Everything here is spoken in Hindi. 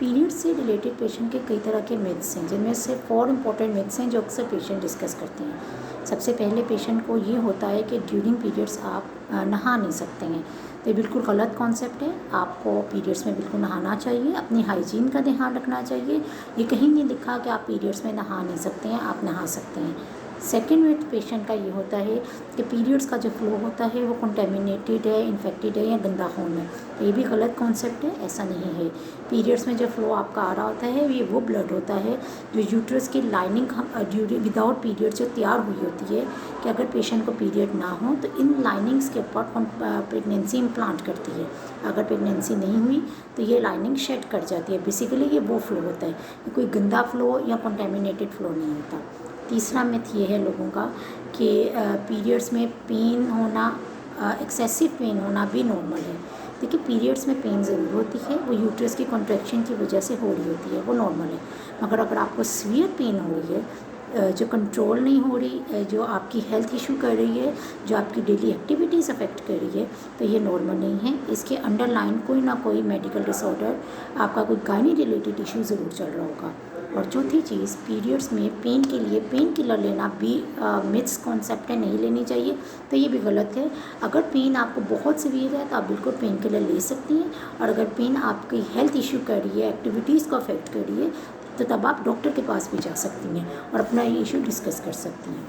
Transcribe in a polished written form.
पीरियड्स से रिलेटेड पेशेंट के कई तरह के मिथ्स हैं, जिनमें से 4 इंपॉर्टेंट मिथ्स हैं जो अक्सर पेशेंट डिस्कस करते हैं। सबसे पहले पेशेंट को ये होता है कि ड्यूरिंग पीरियड्स आप नहा नहीं सकते हैं। तो ये बिल्कुल गलत कॉन्सेप्ट है। आपको पीरियड्स में बिल्कुल नहाना चाहिए, अपनी हाइजीन का ध्यान रखना चाहिए। ये कहीं नहीं लिखा कि आप पीरियड्स में नहा नहीं सकते हैं, आप नहा सकते हैं। सेकेंड मिथ पेशेंट का ये होता है कि पीरियड्स का जो फ्लो होता है वो कंटेमिनेटेड है, इन्फेक्टेड है या गंदा खून है। तो ये भी गलत कॉन्सेप्ट है, ऐसा नहीं है। पीरियड्स में जो फ्लो आपका आ रहा होता है ये वो ब्लड होता है जो यूट्रस की लाइनिंग विदाउट पीरियड जो तैयार हुई होती है कि अगर पेशेंट को पीरियड ना हो तो इन लाइनिंग्स के ऊपर प्रेगनेंसी इम्प्लांट करती है। अगर प्रेगनेंसी नहीं हुई तो ये लाइनिंग शेड कर जाती है। बेसिकली ये वो फ्लो होता है, ये कोई गंदा फ्लो या कंटेमिनेटेड फ्लो नहीं होता। तीसरा मिथ ये है लोगों का कि पीरियड्स में पेन होना, एक्सेसिव पेन होना भी नॉर्मल है। देखिए, पीरियड्स में पेन ज़रूर होती है, वो यूट्रस की कॉन्ट्रैक्शन की वजह से हो रही होती है, वो नॉर्मल है। मगर अगर आपको सीवियर पेन हो रही है, जो कंट्रोल नहीं हो रही, जो आपकी हेल्थ इशू कर रही है, जो आपकी डेली एक्टिविटीज़ अफेक्ट कर रही है, तो ये नॉर्मल नहीं है। इसके अंडरलाइन कोई ना कोई मेडिकल डिसऑर्डर, आपका कोई गायनी रिलेटेड इशू ज़रूर चल रहा होगा। और चौथी चीज़, पीरियड्स में पेन के लिए पेन किलर लेना भी मिथ्स कॉन्सेप्ट है, नहीं लेनी चाहिए। तो ये भी गलत है। अगर पेन आपको बहुत सीवियर है तो आप बिल्कुल पेन किलर ले सकती हैं, और अगर पेन आपकी हेल्थ इशू कर रही है, एक्टिविटीज़ को अफेक्ट कर रही है, तो तब आप डॉक्टर के पास भी जा सकती हैं और अपना ये इशू डिस्कस कर सकती हैं।